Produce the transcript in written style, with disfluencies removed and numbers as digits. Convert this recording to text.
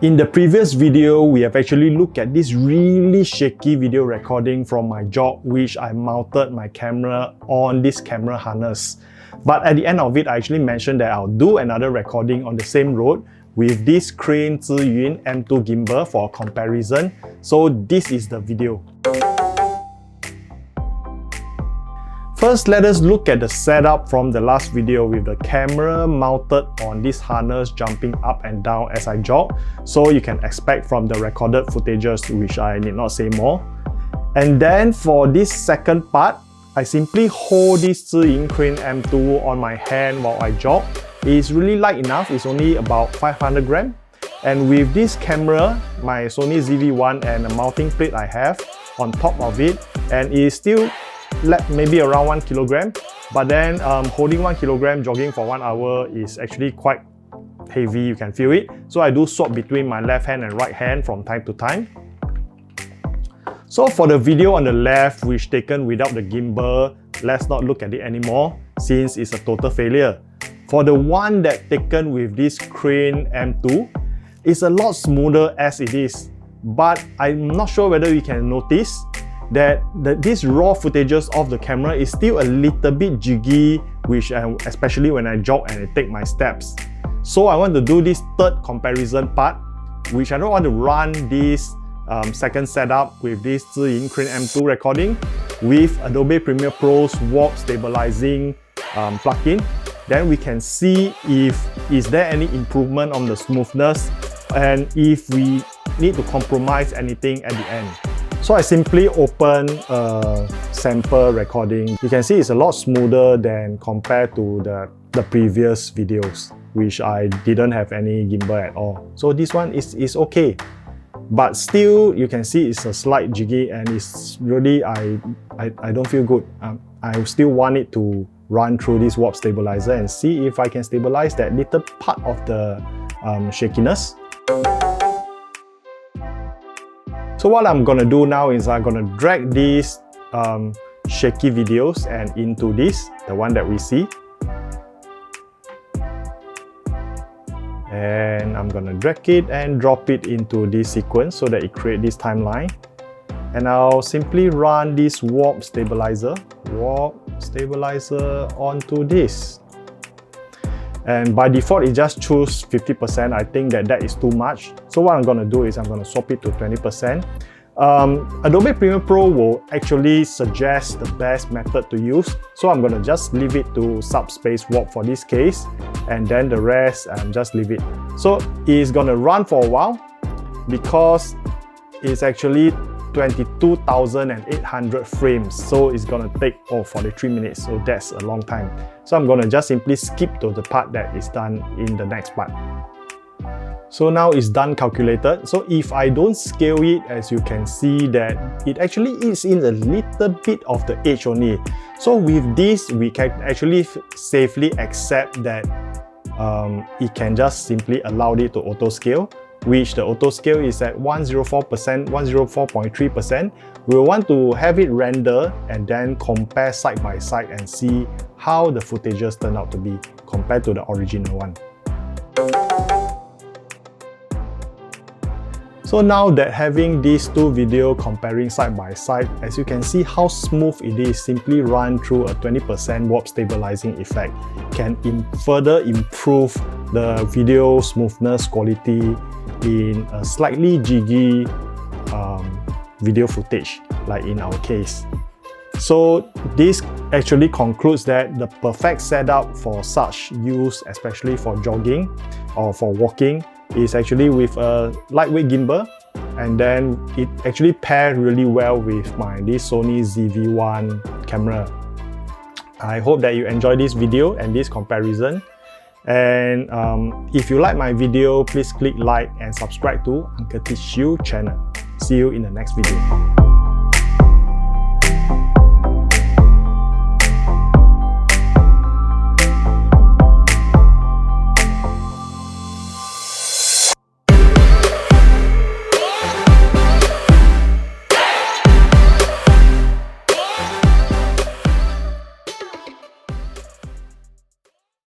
In the previous video, we have actually looked at this really shaky video recording from my job, which I mounted my camera on this camera harness. But at the end of it, I actually mentioned that I'll do another recording on the same road with this Crane Zhiyun M2 gimbal for comparison. So this is the video. First, let us look at the setup from the last video with the camera mounted on this harness jumping up and down as I jog. So you can expect from the recorded footages, which I need not say more. And then for this second part, I simply hold this Zhiyun Crane M2 on my hand while I jog. It's really light enough, it's only about 500 grams. And with this camera, my Sony ZV-1 and a mounting plate I have on top of it, and it's still maybe around 1 kilogram. But then holding 1 kilogram jogging for 1 hour is actually quite heavy, you can feel it. So I do swap between my left hand and right hand from time to time. So for the video on the left, which taken without the gimbal, let's not look at it anymore since it's a total failure. For the one that taken with this Crane M2, it's a lot smoother as it is. But I'm not sure whether you can notice that these raw footages of the camera is still a little bit jiggy, which especially when I jog and I take my steps. So I want to do this third comparison part, which I don't want to run this second setup with this Zhiyun Crane M2 recording with Adobe Premiere Pro's Warp Stabilizing plugin. Then we can see if is there any improvement on the smoothness and if we need to compromise anything at the end. So I simply open a sample recording. You can see it's a lot smoother than compared to the previous videos, which I didn't have any gimbal at all. So this one is okay. But still, you can see it's a slight jiggy and it's really, I don't feel good. I still want it to run through this warp stabilizer and see if I can stabilize that little part of the shakiness. So what I'm gonna do now is I'm gonna drag these shaky videos and into this, the one that we see. And I'm gonna drag it and drop it into this sequence so that it creates this timeline. And I'll simply run this warp stabilizer onto this. And by default, it just choose 50%. I think that is too much. So what I'm gonna do is I'm gonna swap it to 20%. Adobe Premiere Pro will actually suggest the best method to use. So I'm gonna just leave it to subspace warp for this case. And then the rest, just leave it. So it's gonna run for a while because it's actually 22,800 frames. So it's gonna take 43 minutes. So that's a long time. So I'm gonna just simply skip to the part that is done in the next part. So now it's done calculated. So if I don't scale it, as you can see that it actually is in a little bit of the edge only. So with this, we can actually safely accept that it can just simply allow it to auto scale, which the auto scale is at 104%, 104.3%. We'll want to have it render and then compare side by side and see how the footages turn out to be compared to the original one. So now that having these two videos comparing side by side, as you can see how smooth it is, simply run through a 20% warp stabilizing effect can further improve the video smoothness quality in a slightly jiggy video footage, like in our case. So this actually concludes that the perfect setup for such use, especially for jogging or for walking, is actually with a lightweight gimbal, and then it actually paired really well with this Sony ZV-1 camera. I hope that you enjoyed this video and this comparison. And if you like my video, please click like and subscribe to Uncle Teach You channel. See you in the next video.